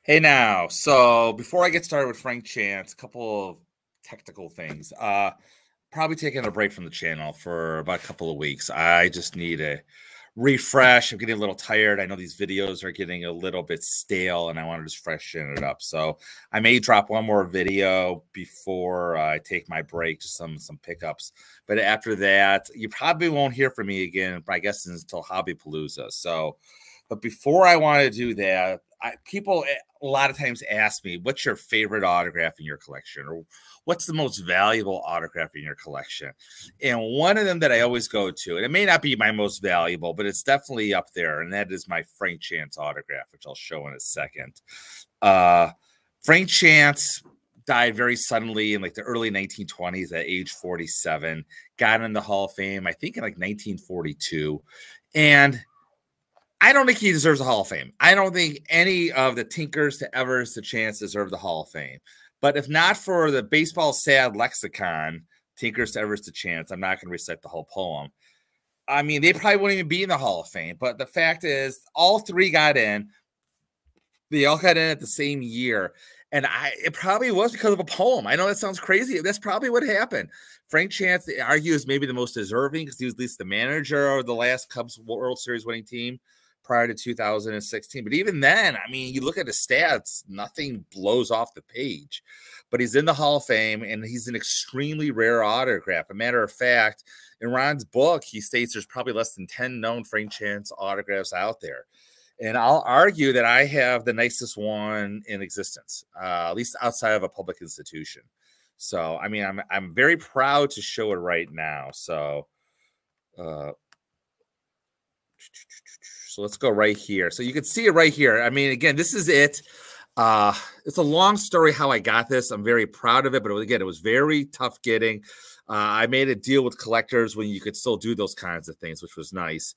Hey now, so before I get started with Frank Chance, a couple of technical things. Probably taking a break from the channel for about a couple of weeks. I just need a refresh. I'm getting a little tired. I know these videos are getting a little bit stale and I want to just freshen it up. So I may drop one more video before I take my break, just some pickups. But after that, you probably won't hear from me again, I guess, until Hobbypalooza. So, but before I want to do that, people a lot of times ask me, what's your favorite autograph in your collection? Or what's the most valuable autograph in your collection? And one of them that I always go to, and it may not be my most valuable, but it's definitely up there, and that is my Frank Chance autograph, which I'll show in a second. Frank Chance died very suddenly in like the early 1920s at age 47, got in the Hall of Fame, I think in like 1942. And I don't think he deserves a Hall of Fame. I don't think any of the Tinkers to Evers to Chance deserve the Hall of Fame. But if not for the baseball sad lexicon, Tinkers to Evers to Chance, I'm not going to recite the whole poem. I mean, they probably wouldn't even be in the Hall of Fame. But the fact is, all three got in. They all got in at the same year. And it probably was because of a poem. I know that sounds crazy. That's probably what happened. Frank Chance, they argue, is maybe the most deserving because he was at least the manager of the last Cubs World Series winning team prior to 2016. But even then, I mean, you look at his stats, nothing blows off the page. But he's in the Hall of Fame, and he's an extremely rare autograph. A matter of fact, in Ron's book, he states there's probably less than 10 known Frank Chance autographs out there. And I'll argue that I have the nicest one in existence, at least outside of a public institution. So, I mean, I'm very proud to show it right now. So let's go right here. So you can see it right here. I mean, again, this is it. It's a long story how I got this. I'm very proud of it. But again, it was very tough getting. I made a deal with collectors when you could still do those kinds of things, which was nice.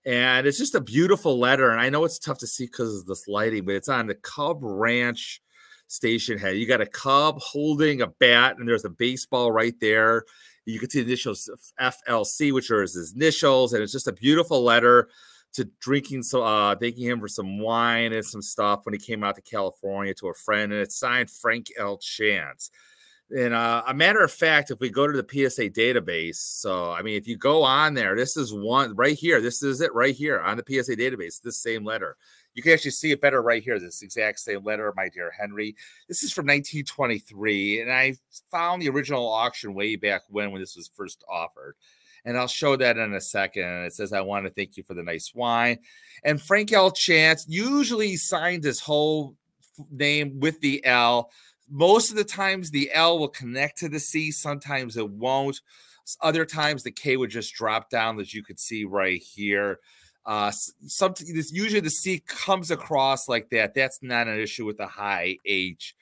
And it's just a beautiful letter. And I know it's tough to see because of this lighting, but it's on the Cub Ranch station head. You got a Cub holding a bat, and there's a baseball right there. You can see the initials FLC, which are his initials. And it's just a beautiful letter to thanking him for some wine and some stuff when he came out to California to a friend. And it's signed Frank L. Chance. And a matter of fact, if we go to the PSA database, so I mean, if you go on there, this is one right here. This is it right here on the PSA database, this same letter. You can actually see it better right here, this exact same letter, my dear Henry. This is from 1923, and I found the original auction way back when this was first offered. And I'll show that in a second. And it says, I want to thank you for the nice wine. And Frank L. Chance usually signed his whole name with the L. Most of the times the L will connect to the C. Sometimes it won't. Other times the K would just drop down, as you could see right here. Usually the C comes across like that. That's not an issue with the high H.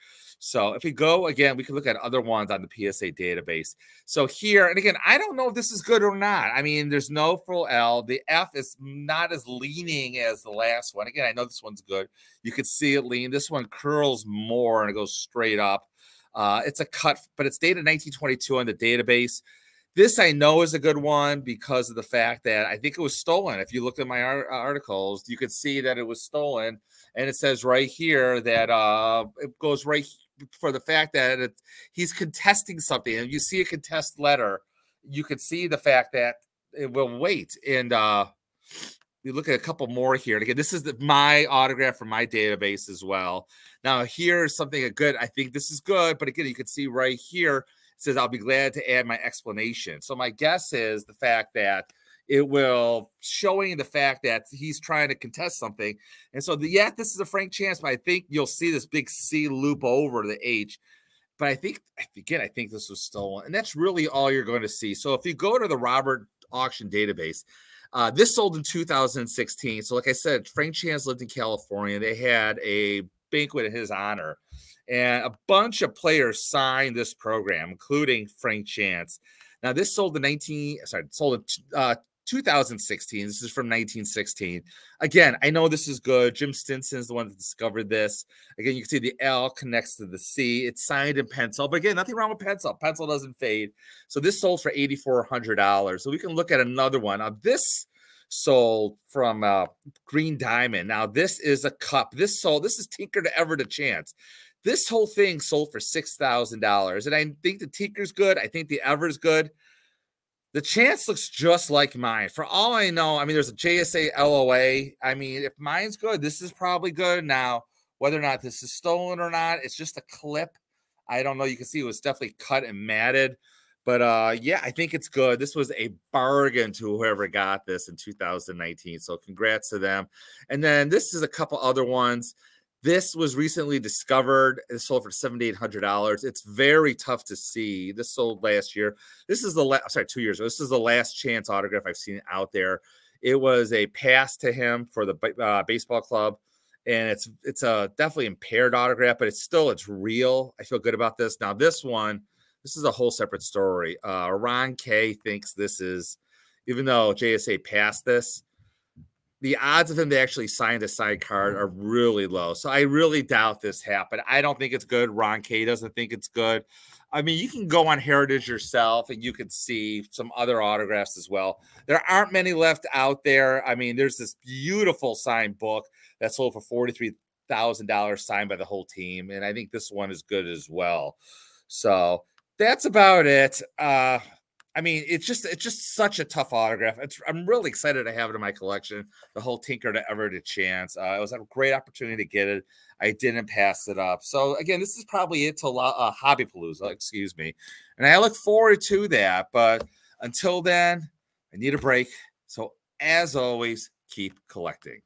So if we go again, we can look at other ones on the PSA database. So here, and again, I don't know if this is good or not. I mean, there's no full L. The F is not as leaning as the last one. Again, I know this one's good. You could see it lean. This one curls more and it goes straight up. It's a cut, but it's dated 1922 on the database. This I know is a good one because of the fact that I think it was stolen. If you look at my articles, you could see that it was stolen. And it says right here that it goes right for the fact that he's contesting something. And you see a contest letter, you could see the fact that it will wait. And we look at a couple more here. And again, this is my autograph from my database as well. Now, here's something good. I think this is good. But again, you can see right here, it says, I'll be glad to add my explanation. So my guess is the fact that it will showing the fact that he's trying to contest something. And so, this is a Frank Chance, but I think you'll see this big C loop over the H. But I think this was stolen. And that's really all you're going to see. So if you go to the Robert auction database, this sold in 2016. So like I said, Frank Chance lived in California. They had a banquet in his honor. And a bunch of players signed this program, including Frank Chance. Now, this sold in 2016. This is from 1916. Again, I know this is good. Jim Stinson is the one that discovered this. Again, you can see the L connects to the C. It's signed in pencil. But again, nothing wrong with pencil. Pencil doesn't fade. So this sold for $8,400. So we can look at another one. Now, this sold from Green Diamond. Now, this is a cup. This is Tinker to Ever to Chance. This whole thing sold for $6,000. And I think the Tinker's good. I think the Ever's good. The Chance looks just like mine. For all I know, I mean, there's a JSA LOA. I mean, if mine's good, this is probably good. Now, whether or not this is stolen or not, it's just a clip. I don't know. You can see it was definitely cut and matted. But yeah, I think it's good. This was a bargain to whoever got this in 2019. So congrats to them. And then this is a couple other ones. This was recently discovered. It sold for $7,800. It's very tough to see. This sold last year. This is the 2 years ago. This is the last chance autograph I've seen out there. It was a pass to him for the baseball club, and it's a definitely impaired autograph, but it's real. I feel good about this. Now this one, this is a whole separate story. Ron K thinks this is, even though JSA passed this, the odds of him to actually sign the side card are really low. So I really doubt this happened. I don't think it's good. Ron K doesn't think it's good. I mean, you can go on Heritage yourself and you can see some other autographs as well. There aren't many left out there. I mean, there's this beautiful signed book that sold for $43,000 signed by the whole team. And I think this one is good as well. So that's about it. I mean, it's just such a tough autograph. I'm really excited to have it in my collection. The whole Tinker to Ever to Chance. It was a great opportunity to get it. I didn't pass it up. So again, this is probably it till Hobbypalooza, excuse me. And I look forward to that. But until then, I need a break. So as always, keep collecting.